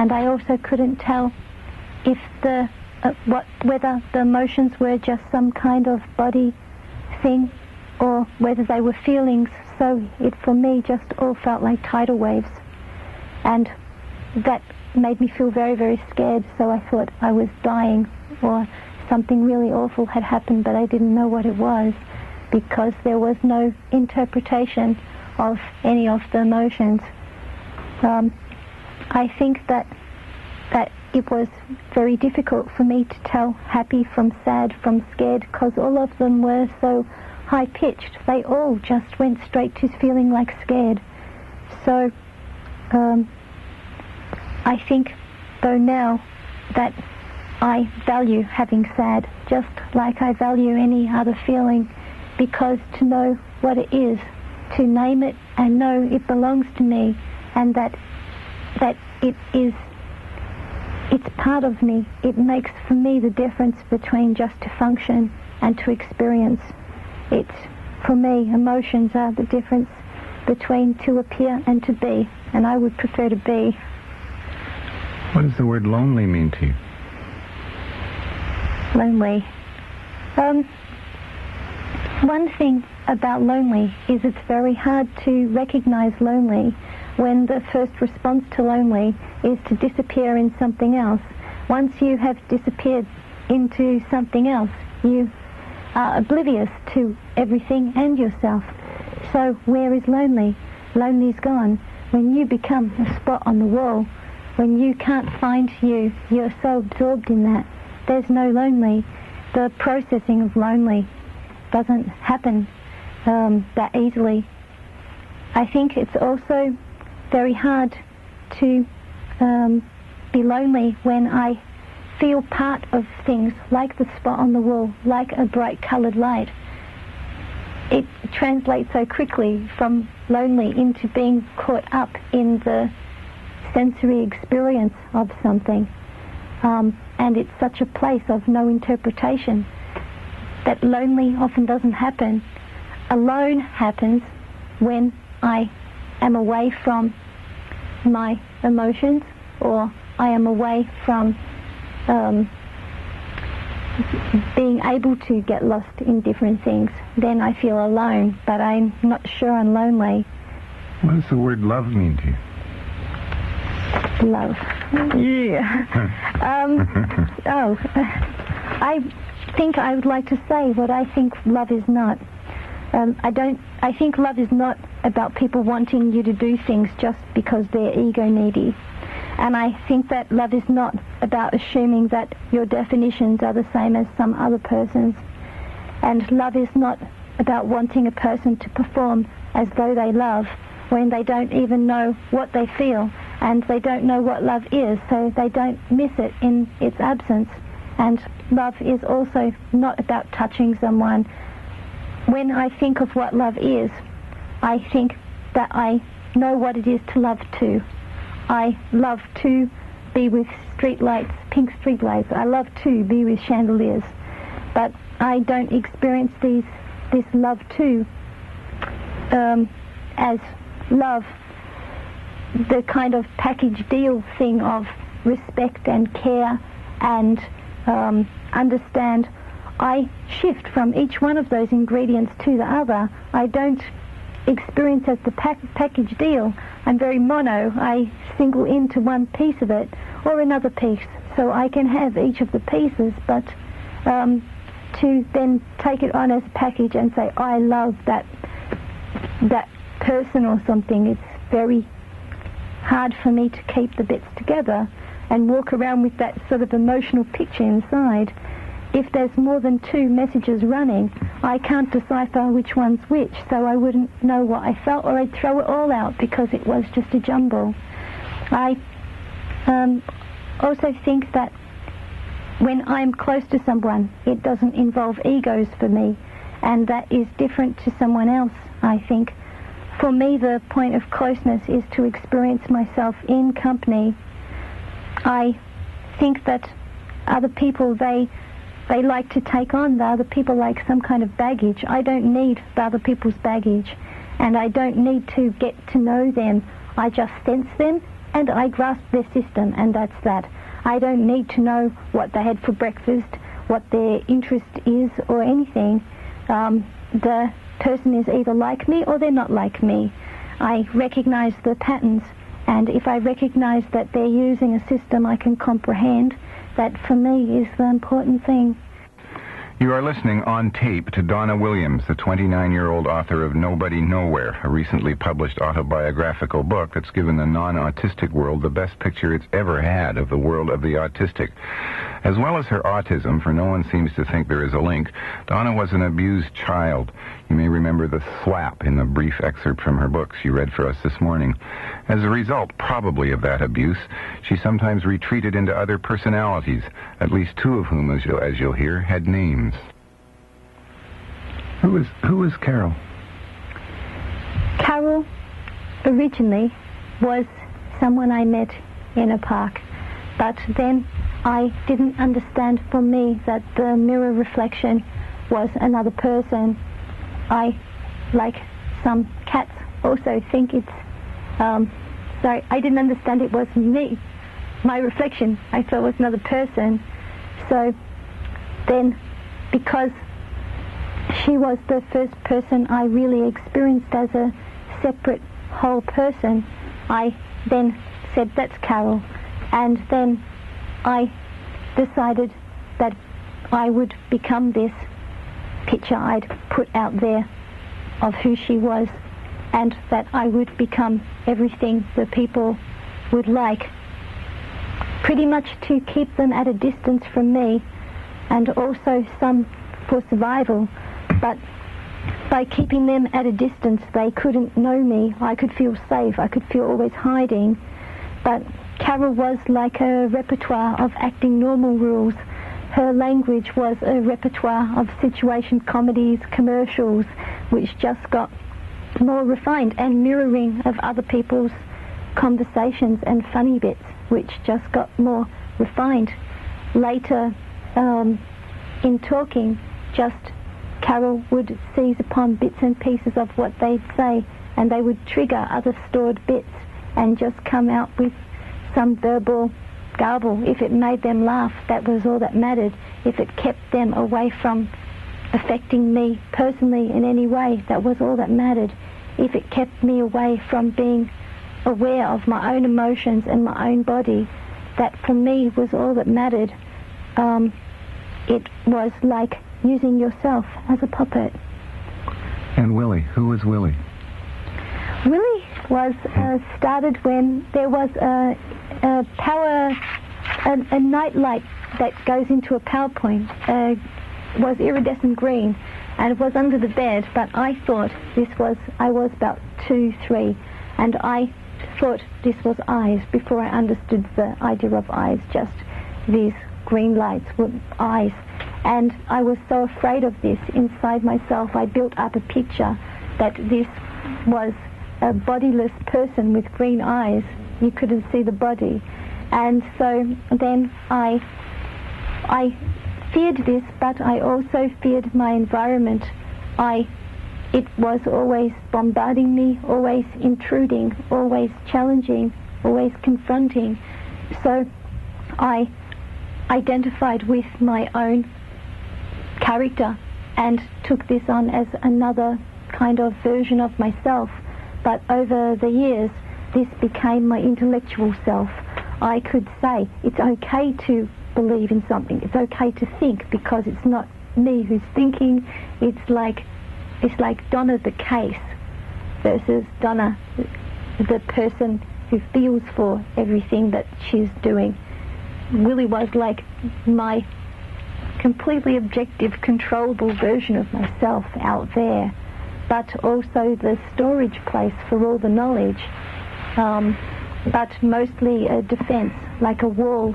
And I also couldn't tell if whether the emotions were just some kind of body thing or whether they were feelings. So it, for me, just all felt like tidal waves. And that made me feel very, very scared. So I thought I was dying or something really awful had happened, but I didn't know what it was because there was no interpretation of any of the emotions. I think that it was very difficult for me to tell happy from sad from scared because all of them were so high-pitched. They all just went straight to feeling like scared. So I think, though, now that I value having sad just like I value any other feeling, because to know what it is, to name it and know it belongs to me and that it's part of me. It makes for me the difference between just to function and to experience. It's, for me, emotions are the difference between to appear and to be, and I would prefer to be. What does the word lonely mean to you? Lonely. One thing about lonely is it's very hard to recognize lonely when the first response to lonely is to disappear in something else. Once you have disappeared into something else, you are oblivious to everything and yourself. So where is lonely? Lonely's gone. When you become a spot on the wall, when you can't find you, you're so absorbed in that. There's no lonely. The processing of lonely doesn't happen that easily. I think it's also very hard to be lonely when I feel part of things, like the spot on the wall, like a bright coloured light. It translates so quickly from lonely into being caught up in the sensory experience of something. And it's such a place of no interpretation that lonely often doesn't happen. Alone happens when I am away from my emotions, or I am away from being able to get lost in different things. Then I feel alone, but I'm not sure I'm lonely. What does the word love mean to you? Love. Yeah. I think I would like to say what I think love is not. I think love is not about people wanting you to do things just because they're ego needy. And I think that love is not about assuming that your definitions are the same as some other person's. And love is not about wanting a person to perform as though they love when they don't even know what they feel, and they don't know what love is, so they don't miss it in its absence. And love is also not about touching someone. When I think of what love is, I think that I know what it is to love too. I love to be with street lights, pink street lights. I love to be with chandeliers. But I don't experience this love too as love, the kind of package deal thing of respect and care and understand. I shift from each one of those ingredients to the other. I don't experience as the package deal. I'm very mono. I single into one piece of it or another piece, so I can have each of the pieces, but to then take it on as a package and say, I love that person or something, it's very hard for me to keep the bits together and walk around with that sort of emotional picture inside. If there's more than two messages running, I can't decipher which one's which, so I wouldn't know what I felt, or I'd throw it all out because it was just a jumble. I also think that when I'm close to someone, it doesn't involve egos for me, and that is different to someone else, I think. For me, the point of closeness is to experience myself in company. I think that other people, they like to take on the other people like some kind of baggage. I don't need the other people's baggage, and I don't need to get to know them. I just sense them, and I grasp their system, and that's that. I don't need to know what they had for breakfast, what their interest is, or anything. The person is either like me or they're not like me. I recognize the patterns, and if I recognize that they're using a system I can comprehend, that for me is the important thing. You are listening on tape to Donna Williams, the 29-year-old author of Nobody Nowhere, a recently published autobiographical book that's given the non-autistic world the best picture it's ever had of the world of the autistic. As well as her autism, for no one seems to think there is a link, Donna was an abused child. You may remember the slap in the brief excerpt from her book she read for us this morning. As a result, probably, of that abuse, she sometimes retreated into other personalities, at least two of whom, as you'll hear, had names. Who was Carol? Carol originally was someone I met in a park, but then I didn't understand for me that the mirror reflection was another person. I, like some cats, also think it's, sorry, I didn't understand it was me, my reflection. I thought it was another person. So then, because she was the first person I really experienced as a separate whole person, I then said, that's Carol. And then I decided that I would become this picture I'd put out there of who she was, and that I would become everything the people would like, pretty much to keep them at a distance from me, and also some for survival. But by keeping them at a distance, they couldn't know me. I could feel safe. I could feel always hiding. But Carol was like a repertoire of acting normal rules. Her language was a repertoire of situation comedies, commercials, which just got more refined, and mirroring of other people's conversations and funny bits, which just got more refined. Later, in talking, just Carol would seize upon bits and pieces of what they'd say, and they would trigger other stored bits and just come out with some verbal garble. If it made them laugh, that was all that mattered. If it kept them away from affecting me personally in any way, that was all that mattered. If it kept me away from being aware of my own emotions and my own body, that for me was all that mattered. It was like using yourself as a puppet. And Willie, who was Willie? Willie was started when there was a night light that goes into a power point, was iridescent green, and it was under the bed, but I thought I was about 2, 3, and I thought this was eyes before I understood the idea of eyes, just these green lights were eyes. And I was so afraid of this inside myself, I built up a picture that this was a bodiless person with green eyes. You couldn't see the body. And so then I feared this, but I also feared my environment. It was always bombarding me, always intruding, always challenging, always confronting. So I identified with my own character and took this on as another kind of version of myself. But over the years, this became my intellectual self. I could say it's okay to believe in something. It's okay to think, because it's not me who's thinking. It's like Donna the case versus Donna the person who feels for everything that she's doing. Willie was like my completely objective, controllable version of myself out there, but also the storage place for all the knowledge, but mostly a defense, like a wall